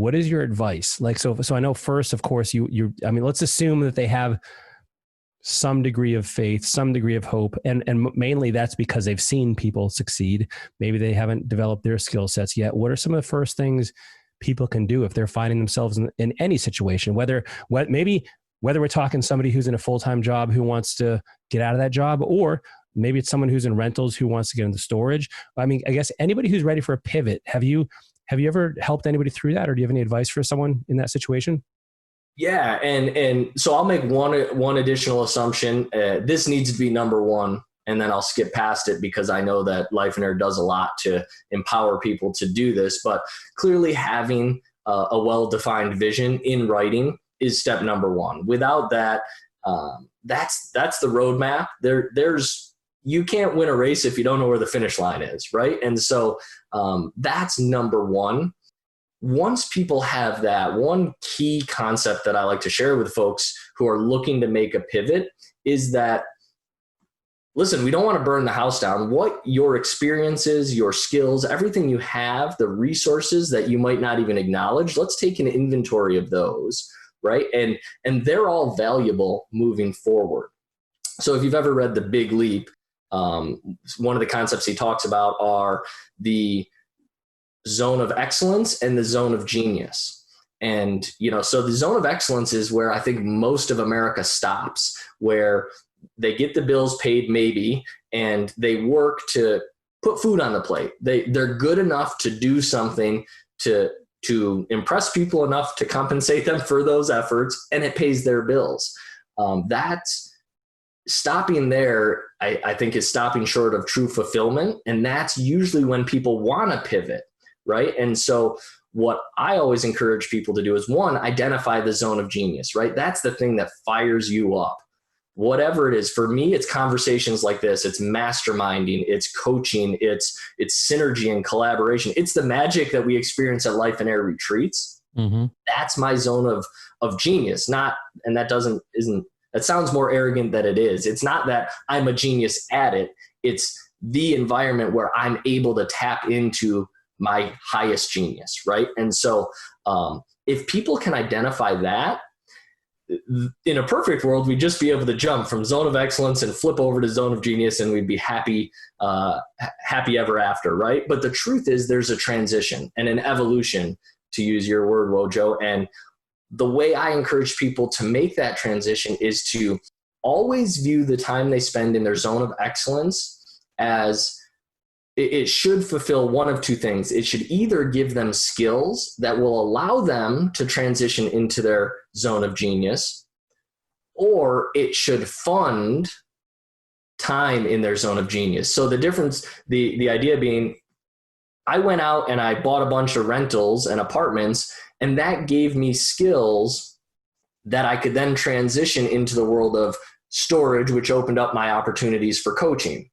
what is your advice? Like, so I know first, of course, I mean, let's assume that they have some degree of faith, some degree of hope. And mainly that's because they've seen people succeed. Maybe they haven't developed their skill sets yet. What are some of the first things people can do if they're finding themselves in any situation, whether we're talking somebody who's in a full-time job who wants to get out of that job, or maybe it's someone who's in rentals who wants to get into storage. I mean, I guess anybody who's ready for a pivot, have you ever helped anybody through that? Or do you have any advice for someone in that situation? Yeah. And so I'll make one additional assumption. This needs to be number one, and then I'll skip past it because I know that Life and Air does a lot to empower people to do this, but clearly having a well-defined vision in writing is step number one. Without that, that's the roadmap. You can't win a race if you don't know where the finish line is, right? And so that's number one. Once people have that, one key concept that I like to share with folks who are looking to make a pivot is that, listen, we don't want to burn the house down. What your experiences, your skills, everything you have, the resources that you might not even acknowledge, let's take an inventory of those, right? And they're all valuable moving forward. So if you've ever read The Big Leap, one of the concepts he talks about are the zone of excellence and the zone of genius. And, so the zone of excellence is where I think most of America stops, where they get the bills paid maybe, and they work to put food on the plate. They're good enough to do something to impress people enough to compensate them for those efforts, and it pays their bills. That's stopping there, I think, is stopping short of true fulfillment. And that's usually when people want to pivot, right? And so what I always encourage people to do is, one, identify the zone of genius, right? That's the thing that fires you up. Whatever it is, for me, it's conversations like this. It's masterminding, it's coaching, it's synergy and collaboration. It's the magic that we experience at Life and Air retreats. Mm-hmm. That's my zone of genius. That sounds more arrogant than it is. It's not that I'm a genius at it. It's the environment where I'm able to tap into my highest genius, right? And so if people can identify that, in a perfect world, we'd just be able to jump from zone of excellence and flip over to zone of genius, and we'd be happy ever after, right? But the truth is there's a transition and an evolution, to use your word, Wojo. And the way I encourage people to make that transition is to always view the time they spend in their zone of excellence as it should fulfill one of two things. It should either give them skills that will allow them to transition into their zone of genius, or it should fund time in their zone of genius. So the difference, the idea being, I went out and I bought a bunch of rentals and apartments, and that gave me skills that I could then transition into the world of storage, which opened up my opportunities for coaching.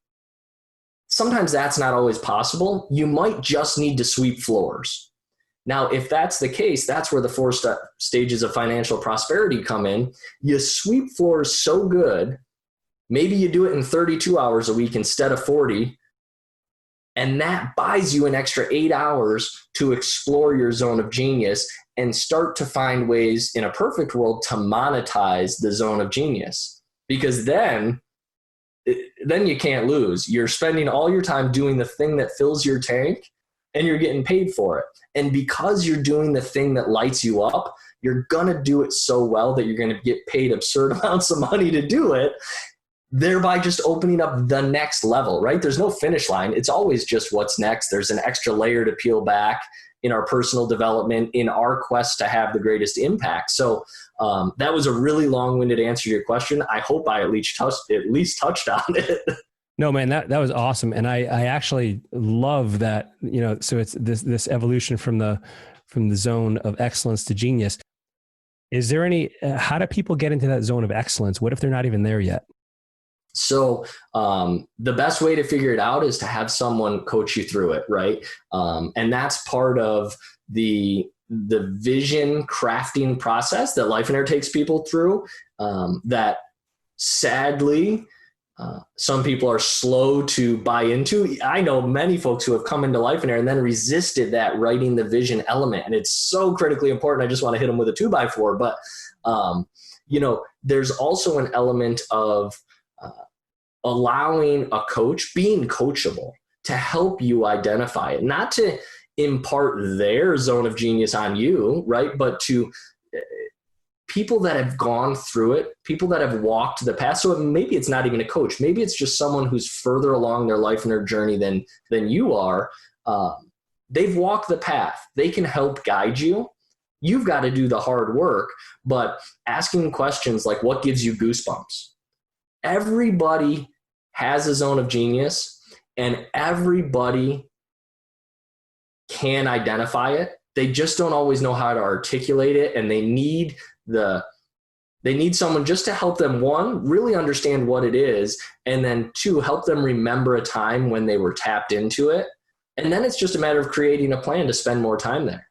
Sometimes that's not always possible. You might just need to sweep floors. Now, if that's the case, that's where the 4 stages of financial prosperity come in. You sweep floors so good, maybe you do it in 32 hours a week instead of 40, and that buys you an extra 8 hours to explore your zone of genius and start to find ways in a perfect world to monetize the zone of genius. Because then you can't lose. You're spending all your time doing the thing that fills your tank, and you're getting paid for it. And because you're doing the thing that lights you up, you're going to do it so well that you're going to get paid absurd amounts of money to do it, thereby just opening up the next level, right? There's no finish line. It's always just what's next. There's an extra layer to peel back in our personal development, in our quest to have the greatest impact. So that was a really long-winded answer to your question. I hope I at least touched on it. No, man, that was awesome. And I actually love that, so it's this evolution from the zone of excellence to genius. Is there how do people get into that zone of excellence? What if they're not even there yet? So the best way to figure it out is to have someone coach you through it, right? And that's part of the vision crafting process that Life and Air takes people through, that sadly some people are slow to buy into. I know many folks who have come into Life and Air and then resisted that writing the vision element. And it's so critically important. I just want to hit them with a 2x4. But, there's also an element of allowing a coach, being coachable, to help you identify it, not to impart their zone of genius on you, right? But to people that have gone through it, people that have walked the path. So maybe it's not even a coach. Maybe it's just someone who's further along their life and their journey than you are. They've walked the path. They can help guide you. You've got to do the hard work, but asking questions like, what gives you goosebumps? Everybody has a zone of genius, and everybody can identify it. They just don't always know how to articulate it, and they need someone just to help them, one, really understand what it is, and then two, help them remember a time when they were tapped into it. And then it's just a matter of creating a plan to spend more time there.